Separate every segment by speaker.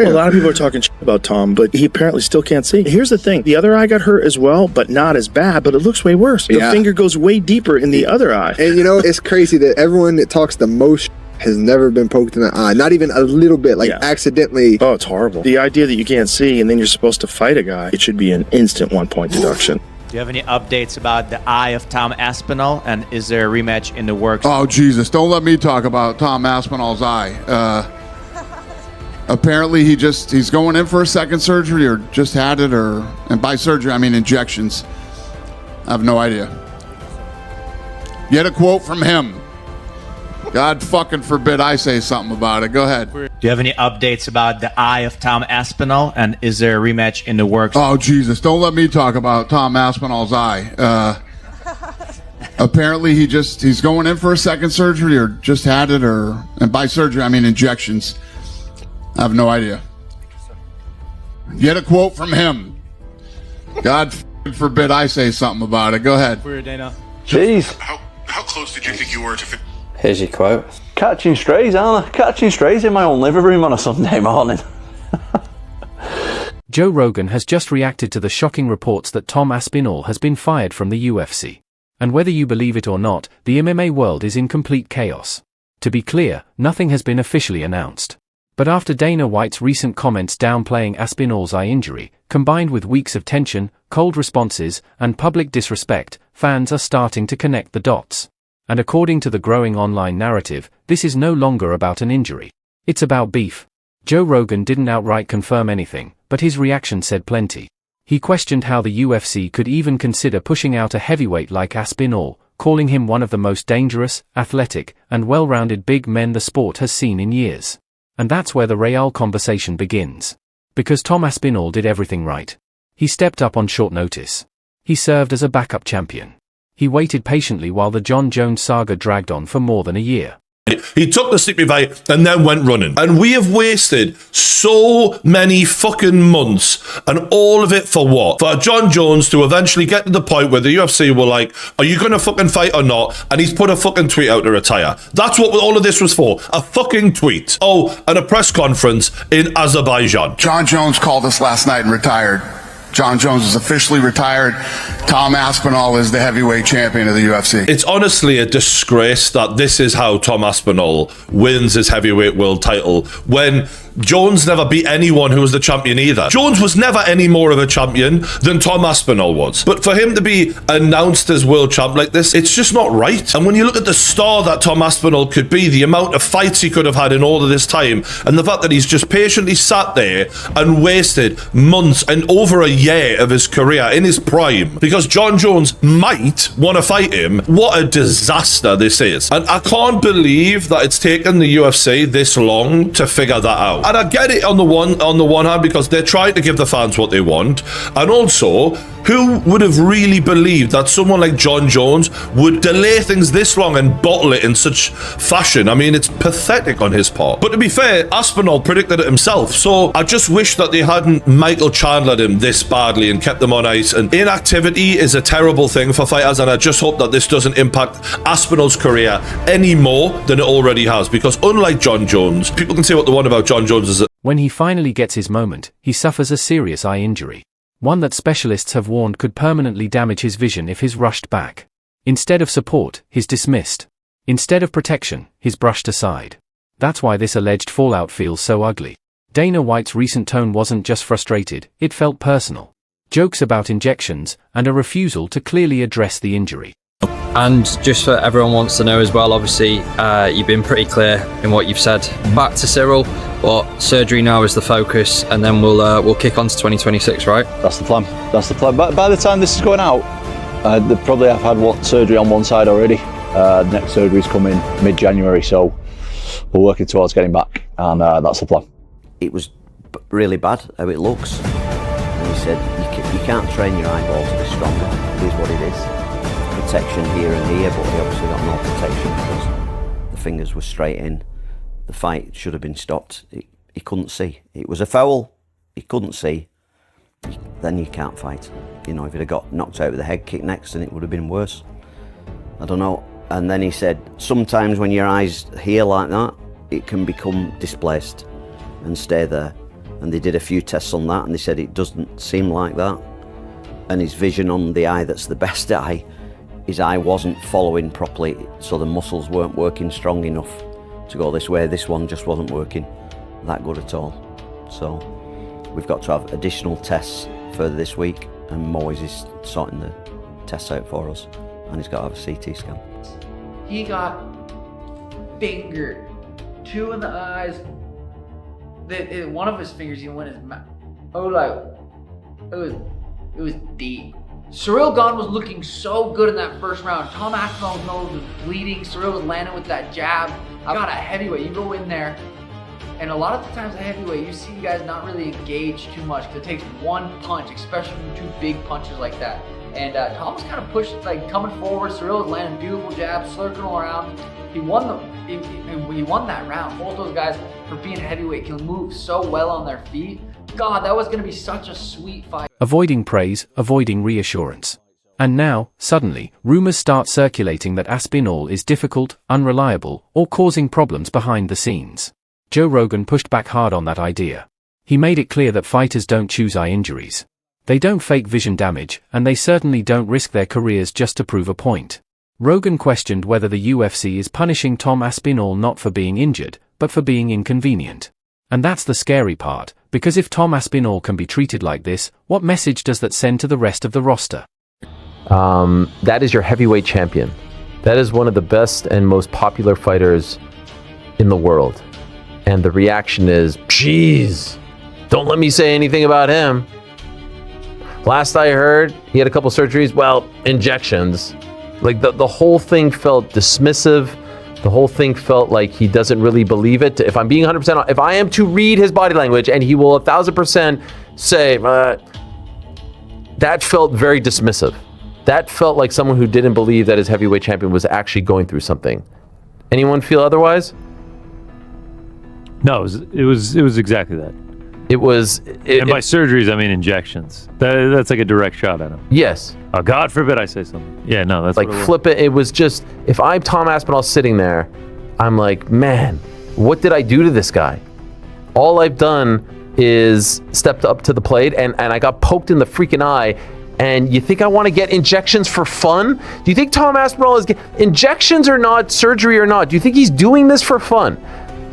Speaker 1: Well, a lot of people are talking shit about Tom, but he apparently still can't see. Here's the thing. The other eye got hurt as well, but not as bad, but it looks way worse. The finger goes way deeper in the other eye.
Speaker 2: And you know, it's crazy that everyone that talks the most has never been poked in the eye. Not even a little bit, like accidentally.
Speaker 1: Oh, it's horrible. The idea that you can't see and then you're supposed to fight a guy, it should be an instant 1-point deduction.
Speaker 3: Do you have any updates about the eye of Tom Aspinall, and is there a rematch in the works?
Speaker 4: Oh, Jesus. Don't let me talk about Tom Aspinall's eye. Apparently he's going in for a second surgery or just had it, and by surgery I mean injections. I have no idea. Get a quote from him. God fucking forbid I say something about it. Go ahead.
Speaker 3: Do you have any updates about the eye of Tom Aspinall, and is there a rematch in the works?
Speaker 4: Oh, Jesus. Don't let me talk about Tom Aspinall's eye. Apparently he's going in for a second surgery or just had it, and by surgery I mean injections. I have no idea. Get a quote from him. God forbid I say something about it. Go ahead.
Speaker 3: Weird, Dana.
Speaker 5: Jeez.
Speaker 6: How close did you think you were to...
Speaker 5: Here's your quote. Catching strays, aren't I? Catching strays in my own living room on a Sunday morning.
Speaker 7: Joe Rogan has just reacted to the shocking reports that Tom Aspinall has been fired from the UFC. And whether you believe it or not, the MMA world is in complete chaos. To be clear, nothing has been officially announced. But after Dana White's recent comments downplaying Aspinall's eye injury, combined with weeks of tension, cold responses, and public disrespect, fans are starting to connect the dots. And according to the growing online narrative, this is no longer about an injury. It's about beef. Joe Rogan didn't outright confirm anything, but his reaction said plenty. He questioned how the UFC could even consider pushing out a heavyweight like Aspinall, calling him one of the most dangerous, athletic, and well-rounded big men the sport has seen in years. And that's where the real conversation begins. Because Tom Aspinall did everything right. He stepped up on short notice. He served as a backup champion. He waited patiently while the John Jones saga dragged on for more than a year.
Speaker 8: He took the sleepy bite and then went running. And we have wasted so many fucking months, and all of it for what? For John Jones to eventually get to the point where the UFC were like, are you going to fucking fight or not? And he's put a fucking tweet out to retire. That's what all of this was for. A fucking tweet. Oh, and a press conference in Azerbaijan.
Speaker 4: John Jones called us last night and retired. John Jones is officially retired. Tom Aspinall is the heavyweight champion of the UFC.
Speaker 8: It's honestly a disgrace that this is how Tom Aspinall wins his heavyweight world title when Jones never beat anyone who was the champion either. Jones was never any more of a champion than Tom Aspinall was. But for him to be announced as world champ like this, it's just not right. And when you look at the star that Tom Aspinall could be, the amount of fights he could have had in all of this time, and the fact that he's just patiently sat there and wasted months and over a year of his career in his prime because John Jones might want to fight him, what a disaster this is. And I can't believe that it's taken the UFC this long to figure that out. And I get it on the one hand because they're trying to give the fans what they want, and also who would have really believed that someone like John Jones would delay things this long and bottle it in such fashion? I mean, it's pathetic on his part. But to be fair, Aspinall predicted it himself, so I just wish that they hadn't Michael Chandlered him this badly and kept them on ice. And inactivity is a terrible thing for fighters, and I just hope that this doesn't impact Aspinall's career any more than it already has, because unlike John Jones, people can say what they want about John Jones is
Speaker 7: when he finally gets his moment, he suffers a serious eye injury. One that specialists have warned could permanently damage his vision if he's rushed back. Instead of support, he's dismissed. Instead of protection, he's brushed aside. That's why this alleged fallout feels so ugly. Dana White's recent tone wasn't just frustrated, it felt personal. Jokes about injections, and a refusal to clearly address the injury.
Speaker 5: And just for everyone wants to know as well, obviously you've been pretty clear in what you've said. Back to Cyril, but surgery now is the focus, and then we'll kick on to 2026, right?
Speaker 9: That's the plan. That's the plan. But by the time this is going out, they probably have had surgery on one side already. Next surgery's coming mid-January, so we're working towards getting back, and that's the plan.
Speaker 10: It was really bad how it looks. And he said you can't train your eyeballs to be stronger. It is what it is. Protection here and here, but he obviously got no protection because the fingers were straight in. The fight should have been stopped. He couldn't see. It was a foul. He couldn't see. Then you can't fight. You know, if he'd have got knocked out with a head kick next, then it would have been worse. I don't know. And then he said, sometimes when your eyes here like that, it can become displaced and stay there. And they did a few tests on that and they said it doesn't seem like that. And his vision on the eye that's the best eye, his eye wasn't following properly, so the muscles weren't working strong enough to go this way. This one just wasn't working that good at all. So we've got to have additional tests further this week, and Moyes is sorting the tests out for us, and he's got to have a CT scan.
Speaker 11: He got fingered, 2 in the eyes. One of his fingers even went in his mouth. Oh, like it was deep. Cyril Gane was looking so good in that first round. Tom Aspinall's nose was bleeding. Cyril was landing with that jab. I got a heavyweight. You go in there, and a lot of the times a heavyweight, you see guys not really engage too much because it takes one punch, especially from 2 big punches like that. And Tom was kind of pushed, like coming forward. Cyril was landing beautiful jabs, circling around. He won that round. Both those guys, for being heavyweight, can move so well on their feet. God, that was going to be such a sweet fight.
Speaker 7: Avoiding praise, avoiding reassurance. And now, suddenly, rumors start circulating that Aspinall is difficult, unreliable, or causing problems behind the scenes. Joe Rogan pushed back hard on that idea. He made it clear that fighters don't choose eye injuries. They don't fake vision damage, and they certainly don't risk their careers just to prove a point. Rogan questioned whether the UFC is punishing Tom Aspinall not for being injured, but for being inconvenient. And that's the scary part, because if Tom Aspinall can be treated like this, what message does that send to the rest of the roster?
Speaker 12: That is your heavyweight champion. That is one of the best and most popular fighters in the world. And the reaction is, "Jeez, don't let me say anything about him. Last I heard, he had a couple surgeries, well, injections." Like the whole thing felt dismissive. The whole thing felt like he doesn't really believe it. If I'm being 100% honest, if I am to read his body language, and he will 1,000% say, that felt very dismissive. That felt like someone who didn't believe that his heavyweight champion was actually going through something. Anyone feel otherwise?
Speaker 13: No, it was exactly that. And by surgeries, I mean injections. That's like a direct shot at him.
Speaker 12: Yes.
Speaker 13: Oh, God forbid I say something. Yeah, no, that's
Speaker 12: like
Speaker 13: what it was.
Speaker 12: flip it. It was just, if I'm Tom Aspinall sitting there, I'm like, man, what did I do to this guy? All I've done is stepped up to the plate, and I got poked in the freaking eye. And you think I want to get injections for fun? Do you think Tom Aspinall is injections or not, surgery or not? Do you think he's doing this for fun?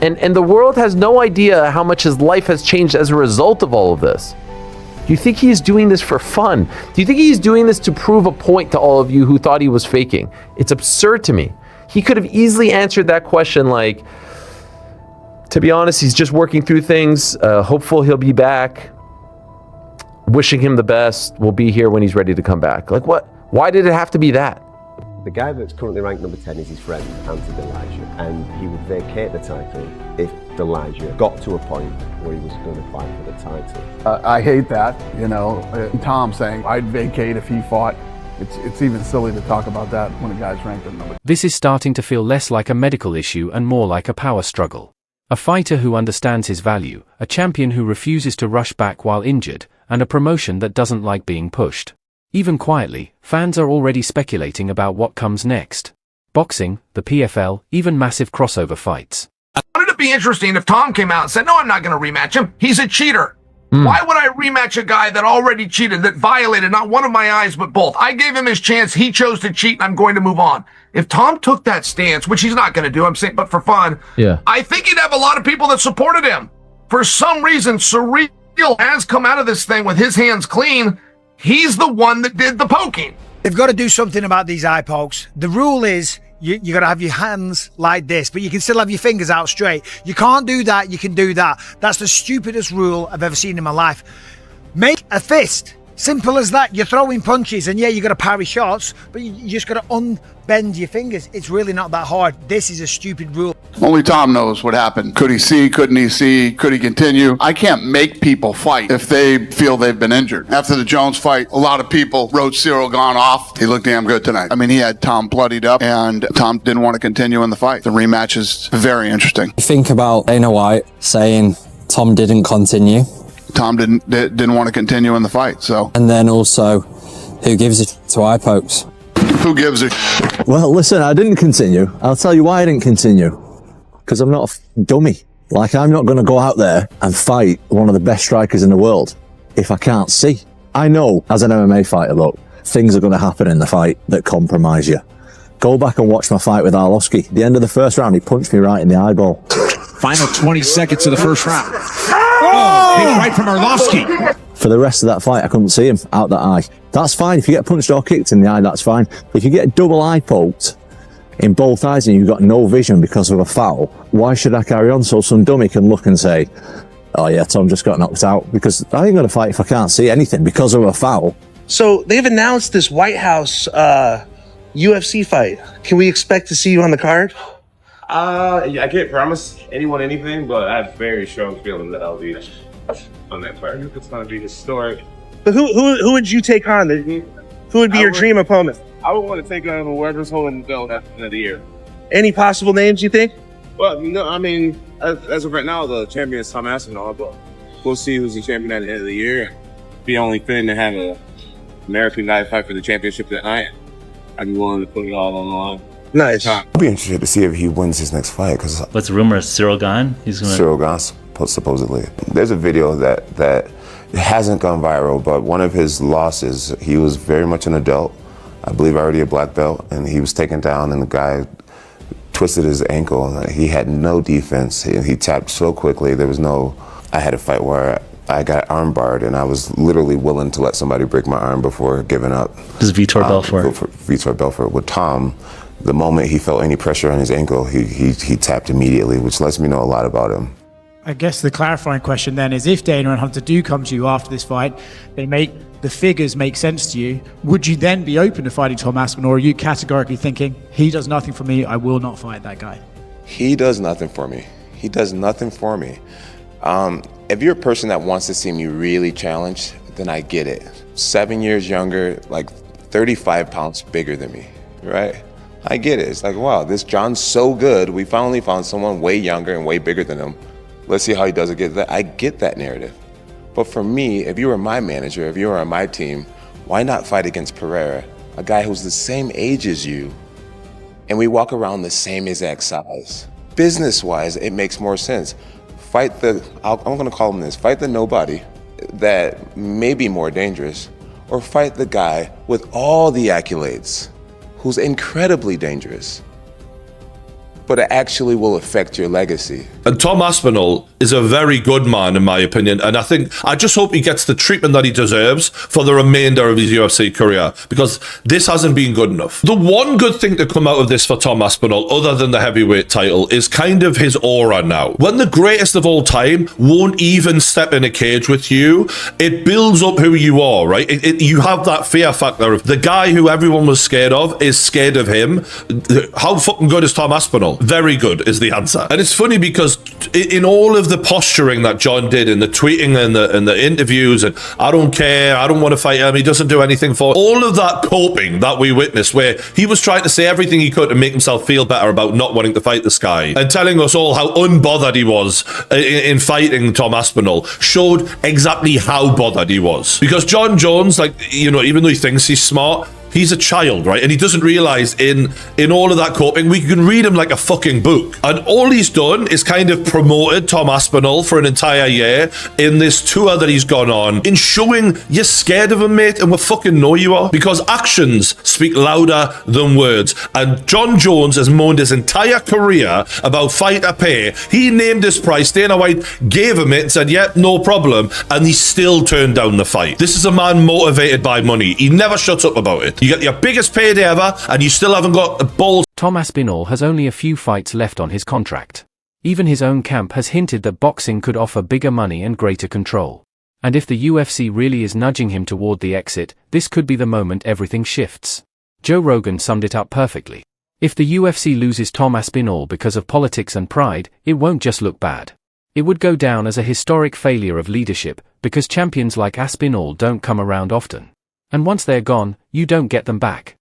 Speaker 12: And the world has no idea how much his life has changed as a result of all of this. Do you think he is doing this for fun? Do you think he's doing this to prove a point to all of you who thought he was faking? It's absurd to me. He could have easily answered that question like, to be honest, he's just working through things. Hopeful he'll be back. Wishing him the best. We'll be here when he's ready to come back. Like what? Why did it have to be that?
Speaker 14: The guy that's currently ranked number 10 is his friend, Anthony Delija, and he would vacate the title if Delija got to a point where he was going to fight for the title.
Speaker 15: I hate that, you know, Tom saying I'd vacate if he fought. It's even silly to talk about that when a guy's ranked at number 10.
Speaker 7: This is starting to feel less like a medical issue and more like a power struggle. A fighter who understands his value, a champion who refuses to rush back while injured, and a promotion that doesn't like being pushed. Even quietly, fans are already speculating about what comes next. Boxing, the PFL, even massive crossover fights.
Speaker 16: Wouldn't it be interesting if Tom came out and said, no, I'm not going to rematch him. He's a cheater. Why would I rematch a guy that already cheated, that violated not one of my eyes, but both? I gave him his chance. He chose to cheat, and I'm going to move on. If Tom took that stance, which he's not going to do, I'm saying, but for fun, I think he'd have a lot of people that supported him. For some reason, Cyril has come out of this thing with his hands clean. He's the one that did the poking.
Speaker 17: They've got to do something about these eye pokes. The rule is you got to have your hands like this, but you can still have your fingers out straight. You can't do that, you can do that. That's the stupidest rule I've ever seen in my life. Make a fist. Simple as that. You're throwing punches, and yeah, you got to parry shots, but you just got to unbend your fingers. It's really not that hard. This is a stupid rule.
Speaker 4: Only Tom knows what happened. Could he see? Couldn't he see? Could he continue? I can't make people fight if they feel they've been injured. After the Jones fight, a lot of people wrote Cyril Gane off. He looked damn good tonight. I mean, he had Tom bloodied up, and Tom didn't want to continue in the fight. The rematch is very interesting.
Speaker 18: Think about Dana White saying Tom didn't continue.
Speaker 4: Tom didn't want to continue in the fight, so.
Speaker 18: And then also, who gives it to eye pokes?
Speaker 4: Who gives it?
Speaker 19: Well, listen, I didn't continue. I'll tell you why I didn't continue. Because I'm not a dummy. Like, I'm not going to go out there and fight one of the best strikers in the world if I can't see. I know, as an MMA fighter, look, things are going to happen in the fight that compromise you. Go back and watch my fight with Arlovsky. The end of the first round, he punched me right in the eyeball.
Speaker 20: Final 20 seconds of the first round. Oh, big right from Arlovsky.
Speaker 19: For the rest of that fight, I couldn't see him out that eye. That's fine. If you get punched or kicked in the eye, that's fine. If you get double eye poked in both eyes and you've got no vision because of a foul, why should I carry on so some dummy can look and say, oh yeah, Tom just got knocked out? Because I ain't going to fight if I can't see anything because of a foul.
Speaker 21: So they've announced this White House UFC fight. Can we expect to see you on the card?
Speaker 22: I can't promise anyone anything, but I have very strong feeling that I'll be on that card. It's going to be historic.
Speaker 21: But who would you take on? Who would be your dream opponent?
Speaker 22: I would want to take on whoever's holding the belt at the end of the year.
Speaker 21: Any possible names you think?
Speaker 22: Well, no, I mean, as of right now, the champion is Tom Aspinall, but we'll see who's the champion at the end of the year. It'd be only fitting to have an American guy fight for the championship that night. I'd be willing to put it all on the line.
Speaker 21: Nice.
Speaker 23: I'll be interested to see if he wins his next fight. Cause
Speaker 24: what's the rumor? Cyril Gane?
Speaker 23: Cyril Gane, supposedly. There's a video that hasn't gone viral, but one of his losses, he was very much an adult. I believe already a black belt, and he was taken down, and the guy twisted his ankle. He had no defense. He tapped so quickly. There was no. I had a fight where I got arm barred, and I was literally willing to let somebody break my arm before giving up.
Speaker 24: This is Vitor Belfort.
Speaker 23: Vitor Belfort. With Tom, the moment he felt any pressure on his ankle, he tapped immediately, which lets me know a lot about him.
Speaker 25: I guess the clarifying question then is, if Dana and Hunter do come to you after this fight, the figures make sense to you, would you then be open to fighting Tom Aspinall, or are you categorically thinking, he does nothing for me, I will not fight that guy?
Speaker 23: He does nothing for me. He does nothing for me. If you're a person that wants to see me really challenged, then I get it. 7 years younger, like 35 pounds bigger than me, right? I get it. It's like, wow, this John's so good. We finally found someone way younger and way bigger than him. Let's see how he does against that. I get that narrative. But for me, if you were my manager, if you were on my team, why not fight against Pereira, a guy who's the same age as you, and we walk around the same exact size? Business-wise, it makes more sense. Fight I'm gonna call him this, fight the nobody that may be more dangerous, or fight the guy with all the accolades who's incredibly dangerous, but it actually will affect your legacy.
Speaker 8: And Tom Aspinall is a very good man, in my opinion, and I just hope he gets the treatment that he deserves for the remainder of his UFC career, because this hasn't been good enough. The one good thing to come out of this for Tom Aspinall, other than the heavyweight title, is kind of his aura now. When the greatest of all time won't even step in a cage with you, it builds up who you are, right? You have that fear factor of the guy who everyone was scared of is scared of him. How fucking good is Tom Aspinall? Very good is the answer. And it's funny because in all of the posturing that John did, in the tweeting and the interviews, and I don't care, I don't want to fight him, he doesn't do anything for all of that coping that we witnessed, where he was trying to say everything he could to make himself feel better about not wanting to fight this guy, and telling us all how unbothered he was in fighting Tom Aspinall, showed exactly how bothered he was. Because John Jones, like, you know, even though he thinks he's smart, he's a child, right? And he doesn't realize in all of that coping, we can read him like a fucking book. And all he's done is kind of promoted Tom Aspinall for an entire year in this tour that he's gone on, in showing you're scared of him, mate, and we fucking know you are, because actions speak louder than words. And John Jones has moaned his entire career about fighter pay. He named his price, Dana White gave him it and said, yep, no problem, and he still turned down the fight. This is a man motivated by money. He never shuts up about it. You get your biggest payday ever, and you still haven't got the balls.
Speaker 7: Tom Aspinall has only a few fights left on his contract. Even his own camp has hinted that boxing could offer bigger money and greater control. And if the UFC really is nudging him toward the exit, this could be the moment everything shifts. Joe Rogan summed it up perfectly. If the UFC loses Tom Aspinall because of politics and pride, it won't just look bad. It would go down as a historic failure of leadership, because champions like Aspinall don't come around often. And once they're gone, you don't get them back.